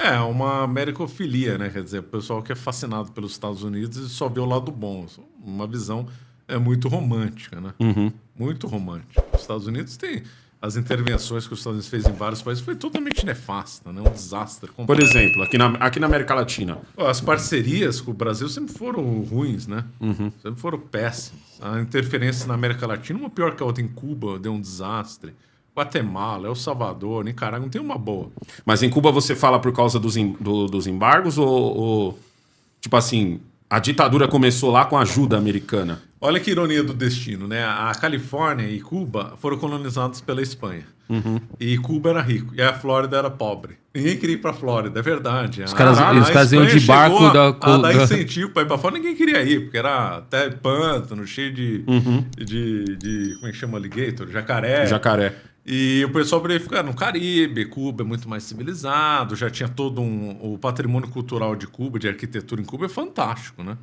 É uma americofilia, né? Quer dizer, o pessoal que é fascinado pelos Estados Unidos e só vê o lado bom. Uma visão muito romântica, né? Muito romântica. Os Estados Unidos têm... As intervenções que os Estados Unidos fez em vários países foi totalmente nefasta, né? Um desastre completo. Por exemplo, aqui na América Latina. As parcerias com o Brasil sempre foram ruins, né? Sempre foram péssimas. A interferência na América Latina, uma pior que a outra. Em Cuba deu um desastre. Guatemala, El Salvador, Nicarágua, não tem uma boa. Mas em Cuba você fala por causa dos embargos ou tipo assim, a ditadura começou lá com a ajuda americana? Olha que ironia do destino, né? A Califórnia e Cuba foram colonizados pela Espanha. E Cuba era rico, e a Flórida era pobre. Ninguém queria ir pra Flórida, é verdade. Os caras iam de barco a dar incentivo pra ir pra fora, ninguém queria ir, porque era até pântano, cheio de como é que chama? Alligator? Jacaré. Jacaré. E o pessoal poderia ficar no Caribe. Cuba é muito mais civilizado, já tinha todo o patrimônio cultural de Cuba, de arquitetura em Cuba, é fantástico, né?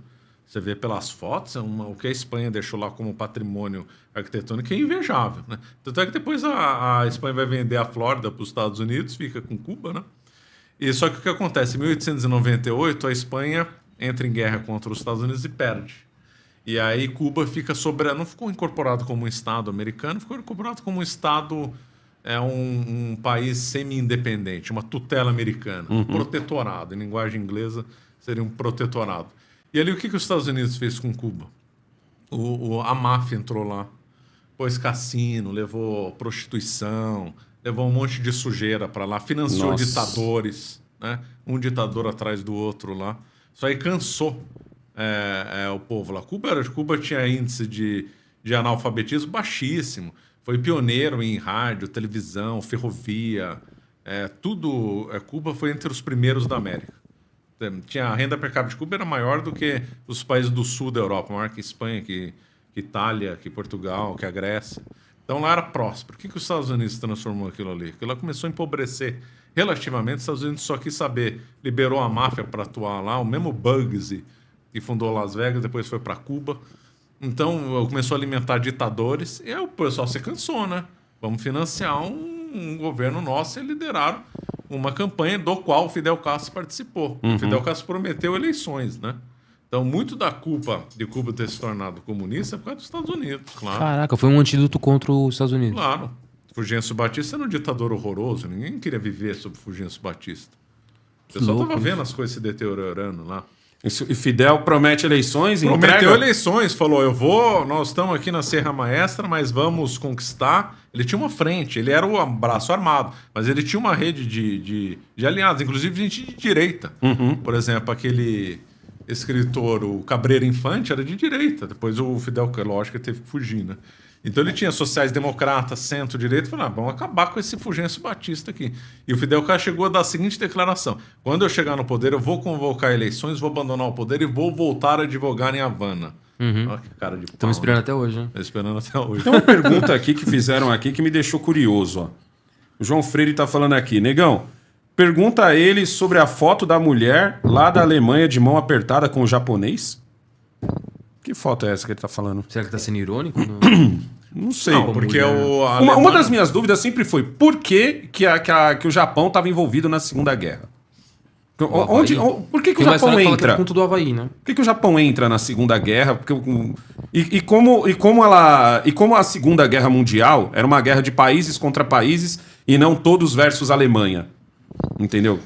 Você vê pelas fotos, o que a Espanha deixou lá como patrimônio arquitetônico é invejável, né? Tanto é que depois a Espanha vai vender a Flórida para os Estados Unidos, fica com Cuba, né? E só que o que acontece? Em 1898, a Espanha entra em guerra contra os Estados Unidos e perde. E aí Cuba fica soberano, não ficou incorporado como um Estado americano, ficou incorporado como um Estado, um país semi-independente, uma tutela americana, um protetorado. Em linguagem inglesa, seria um protetorado. E ali o que os Estados Unidos fez com Cuba? A máfia entrou lá, pôs cassino, levou prostituição, levou um monte de sujeira para lá, financiou ditadores, né? Um ditador atrás do outro lá. Isso aí cansou o povo lá. Cuba tinha índice de analfabetismo baixíssimo. Foi pioneiro em rádio, televisão, ferrovia. Cuba foi entre os primeiros da América. A renda per capita de Cuba era maior do que os países do sul da Europa, maior que Espanha, que Itália, que Portugal, que a Grécia. Então lá era próspero. O que os Estados Unidos transformou aquilo ali? Aquilo lá começou a empobrecer relativamente. Os Estados Unidos só quis saber, liberou a máfia para atuar lá, o mesmo Bugsy, que fundou Las Vegas, depois foi para Cuba. Então começou a alimentar ditadores e aí o pessoal se cansou, né? Vamos financiar um governo nosso e lideraram uma campanha do qual o Fidel Castro participou. O Fidel Castro prometeu eleições, né? Então, muito da culpa de Cuba ter se tornado comunista é por causa dos Estados Unidos, claro. Caraca, foi um antídoto contra os Estados Unidos. Claro. Fulgêncio Batista era um ditador horroroso. Ninguém queria viver sob Fulgêncio Batista. O pessoal estava vendo as coisas se deteriorando lá. E Fidel promete eleições e Prometeu eleições, falou, nós estamos aqui na Serra Maestra, mas vamos conquistar. Ele tinha uma frente, ele era o braço armado, mas ele tinha uma rede de aliados, inclusive gente de direita. Por exemplo, aquele escritor, o Cabreira Infante, era de direita. Depois o Fidel, lógico, teve que fugir, né? Então ele tinha sociais-democratas, centro-direita, e falou, vamos acabar com esse Fulgêncio Batista aqui. E o Fidel Castro chegou a dar a seguinte declaração: quando eu chegar no poder, eu vou convocar eleições, vou abandonar o poder e vou voltar a advogar em Havana. Olha que cara de pau. Estamos esperando até hoje, né? Estamos esperando até hoje. Tem uma pergunta aqui que fizeram aqui que me deixou curioso. Ó. O João Freire tá falando aqui. Negão, pergunta a ele sobre a foto da mulher lá da Alemanha de mão apertada com o japonês. Que foto é essa que ele tá falando? Será que tá sendo irônico? Não sei. Não, porque uma das minhas dúvidas sempre foi por que o Japão estava envolvido na Segunda Guerra? Por que o Japão entra? Conto do Havaí, né? Por que o Japão entra na Segunda Guerra? E como a Segunda Guerra Mundial era uma guerra de países contra países e não todos versus Alemanha. Entendeu?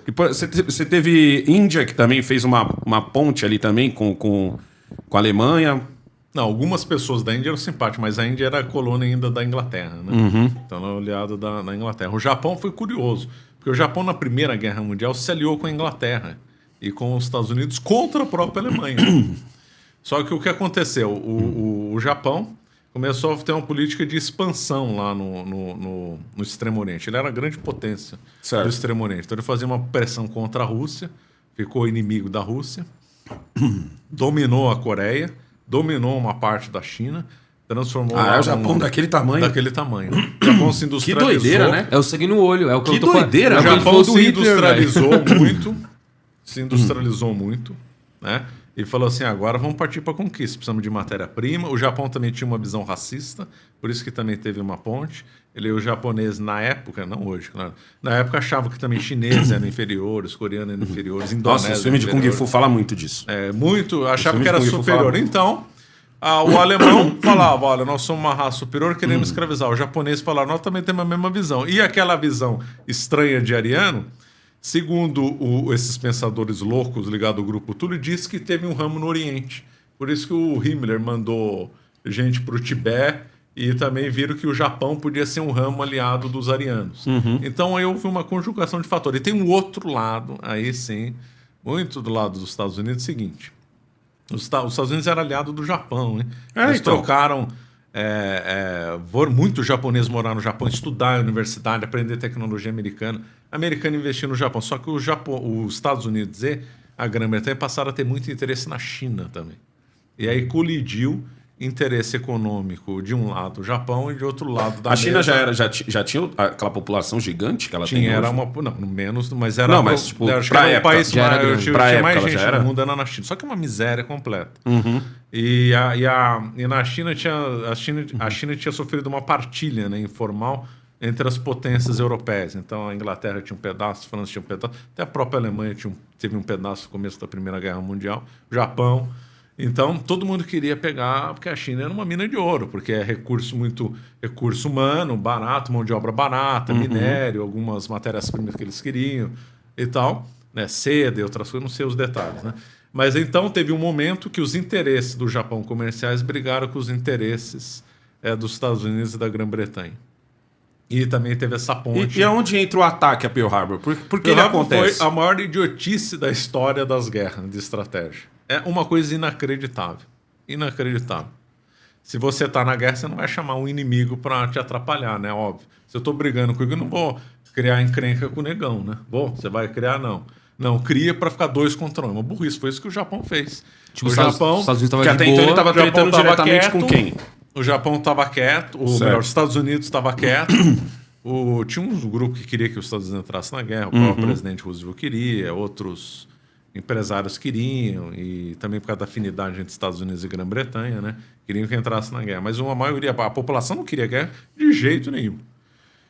Você teve Índia, que também fez uma ponte ali também com a Alemanha. Não, algumas pessoas da Índia eram simpáticas, mas a Índia era colônia ainda da Inglaterra, né? Então era aliado da Inglaterra. O Japão foi curioso, porque o Japão na Primeira Guerra Mundial se aliou com a Inglaterra e com os Estados Unidos contra a própria Alemanha. Só que o que aconteceu? O Japão começou a ter uma política de expansão lá no Extremo Oriente. Ele era a grande potência do Extremo Oriente. Então ele fazia uma pressão contra a Rússia, ficou inimigo da Rússia, dominou a Coreia, dominou uma parte da China, transformou... o Japão daquele tamanho? Daquele tamanho. O Japão se industrializou. Que doideira, né? É o sangue no olho. É o que eu tô doideira, falando. O Japão se industrializou muito. Se industrializou muito, né? E falou assim, agora vamos partir para a conquista, precisamos de matéria-prima. O Japão também tinha uma visão racista, por isso que também teve uma ponte. O japonês, na época, não hoje, claro, na época achava que também chineses eram inferiores, coreanos eram inferiores, indonésios. Nossa, o filme de Kung Fu fala muito disso. Muito, achava que era superior. Então, o alemão falava, olha, nós somos uma raça superior, queremos escravizar. O japonês falava, nós também temos a mesma visão. E aquela visão estranha de ariano, segundo esses pensadores loucos ligados ao grupo Túlio, diz que teve um ramo no Oriente. Por isso que o Himmler mandou gente para o Tibete e também viram que o Japão podia ser um ramo aliado dos arianos. Então aí houve uma conjugação de fatores. E tem um outro lado, aí sim, muito do lado dos Estados Unidos, seguinte. Os Estados Unidos era aliado do Japão, né? Eles trocaram... muitos japoneses moraram no Japão, estudar na universidade, aprender tecnologia americana. Americano investiu no Japão. Só que os Estados Unidos e a Grã-Bretanha passaram a ter muito interesse na China também. E aí colidiu interesse econômico de um lado o Japão e de outro lado da A China já tinha aquela população gigante que ela tem hoje? Era uma... Não, menos, mas era... Não, mas tipo, acho que era o país já era mais... grande. Tinha mais época, gente já era? no mundo era na China. Só que é uma miséria completa. E na China a China tinha sofrido uma partilha, né, informal entre as potências europeias. Então a Inglaterra tinha um pedaço, a França tinha um pedaço, até a própria Alemanha teve um pedaço no começo da Primeira Guerra Mundial, o Japão. Então todo mundo queria pegar, porque a China era uma mina de ouro, porque é recurso humano, barato, mão de obra barata, minério, algumas matérias-primas que eles queriam e tal, né, seda e outras coisas, não sei os detalhes, né? Mas então teve um momento que os interesses do Japão comerciais brigaram com os interesses dos Estados Unidos e da Grã-Bretanha. E também teve essa ponte. E aonde entra o ataque a Pearl Harbor? Por que ele acontece? Foi a maior idiotice da história das guerras de estratégia. É uma coisa inacreditável. Inacreditável. Se você está na guerra, você não vai chamar um inimigo para te atrapalhar, né? Óbvio. Se eu estou brigando com ele, eu não vou criar encrenca com o negão, né? Você vai criar, não. Não, cria para ficar 2 contra 1. Uma burrice. Foi isso que o Japão fez. Tipo, o Japão... Os Estados Unidos estavam Que de até boa. então ele estava O Japão tretando tava diretamente quieto, com quem? O Japão estava quieto, ou melhor, os Estados Unidos estava quieto. Tinha um grupo que queria que os Estados Unidos entrassem na guerra, o próprio presidente Roosevelt queria, outros empresários queriam, e também por causa da afinidade entre Estados Unidos e Grã-Bretanha, né? Queriam que entrasse na guerra. Mas a maioria, a população não queria guerra de jeito nenhum.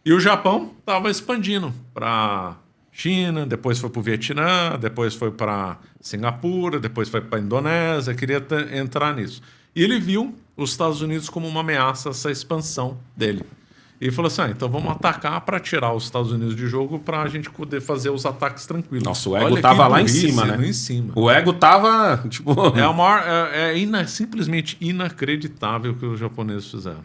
E o Japão estava expandindo para China, depois foi para o Vietnã, depois foi para Singapura, depois foi para a Indonésia, queria entrar nisso. E ele viu os Estados Unidos como uma ameaça a essa expansão dele. E falou assim, então vamos atacar para tirar os Estados Unidos de jogo para a gente poder fazer os ataques tranquilos. Nossa, o ego tava lá em cima, né? Em cima. O ego tava, tipo... Simplesmente inacreditável o que os japoneses fizeram.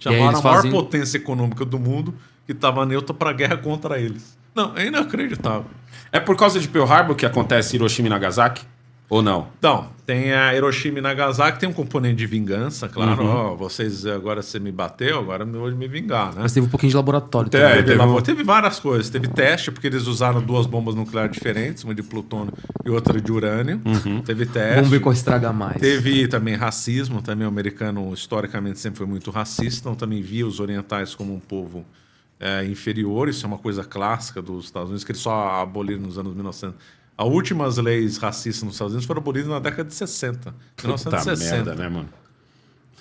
E aí Chamaram eles a maior fazem- potência econômica do mundo que estava neutra para a guerra contra eles. Não, é inacreditável. É por causa de Pearl Harbor que acontece Hiroshima e Nagasaki? Ou não? Então, tem a Hiroshima e Nagasaki, tem um componente de vingança, claro. Ó, agora você me bateu, agora eu vou me vingar, né? Mas teve um pouquinho de laboratório É, também. Teve várias coisas. Teve teste, porque eles usaram 2 bombas nucleares diferentes, uma de plutônio e outra de urânio. Teve teste. Vamos ver qual estraga mais. Teve também racismo, também o americano historicamente sempre foi muito racista, então também via os orientais como um povo inferior. Isso é uma coisa clássica dos Estados Unidos, que eles só aboliram nos anos 1900. As últimas leis racistas nos Estados Unidos foram abolidas na década de 60. 1960. Merda, né, mano?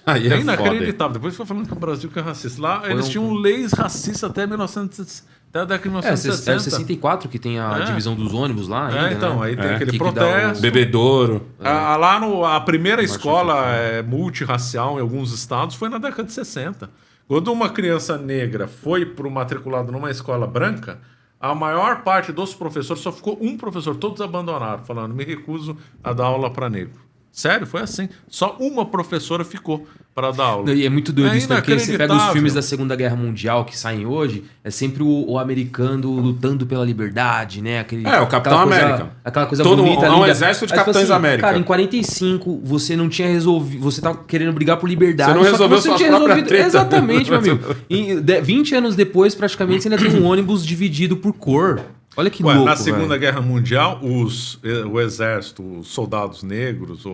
Aí É é inacreditável. Depois foi falando que o Brasil que é racista. Lá eles tinham leis racistas até 1960, até a década de 1960. É 64 que tem a divisão dos ônibus lá ainda, Então, né? aí tem aquele Que dá protesto. Bebedouro. A primeira escola multirracial em alguns estados foi na década de 60. Quando uma criança negra foi matriculado numa escola branca, a maior parte dos professores, só ficou um professor, todos abandonaram, falando, me recuso a dar aula para negro. Sério, foi assim. Só uma professora ficou para dar aula. E é muito doido isso, né? Porque você pega os inacreditável. filmes da Segunda Guerra Mundial que saem hoje, é sempre o americano lutando pela liberdade, né? O Capitão América. Aquela coisa Todo bonita. um linda. exército de Aí você fala Capitães América. Cara, em 45 você não tinha resolvido, você tá querendo brigar por liberdade. Você não só que resolveu você suas tinha próprias resolvido. tretas. Exatamente, meu amigo. E 20 anos depois, praticamente, você ainda tem um ônibus dividido por cor. Olha que louco, Na Segunda velho. Guerra Mundial, o exército, os soldados negros,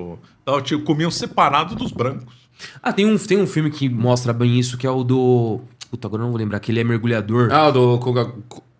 comiam separado dos brancos. Tem um filme que mostra bem isso, que é o do... Puta, agora eu não vou lembrar, que ele é mergulhador. Ah, o do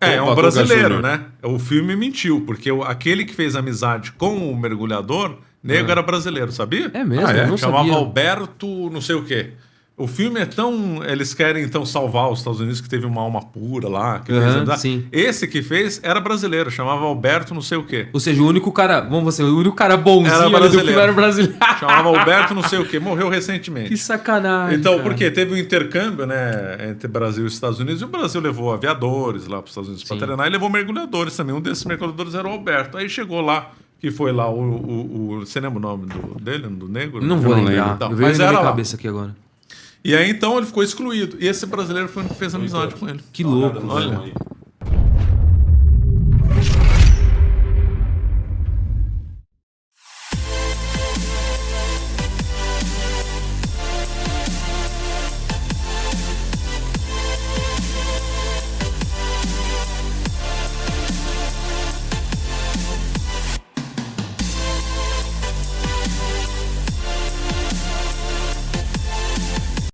É Opa, um Guga brasileiro, Júnior. né? O filme mentiu, porque aquele que fez amizade com o mergulhador negro era brasileiro, sabia? É mesmo? Ah, é? Eu não Chamava sabia. Alberto não sei o quê. O filme é tão... Eles querem, então, salvar os Estados Unidos, que teve uma alma pura lá. Que fez Aham, amizade. sim. Esse que fez era brasileiro, chamava Alberto não sei o quê. Ou seja, o único cara... Vamos dizer, o único cara bonzinho Era ali do brasileiro. filme era brasileiro. Chamava Alberto não sei o quê. Morreu recentemente. Que sacanagem, Então, cara. porque teve um intercâmbio, né, entre Brasil e Estados Unidos, e o Brasil levou aviadores lá para os Estados Unidos para Sim. treinar, e levou mergulhadores também. Um desses mergulhadores era o Alberto. Aí chegou lá, que foi lá você lembra o nome dele, do negro? Não vou não lembrar. lembro. Então, Eu vejo mas na minha era lá. cabeça aqui agora. E aí então ele ficou excluído. E esse brasileiro foi o que fez amizade com ele. Que louco. Olha. velho.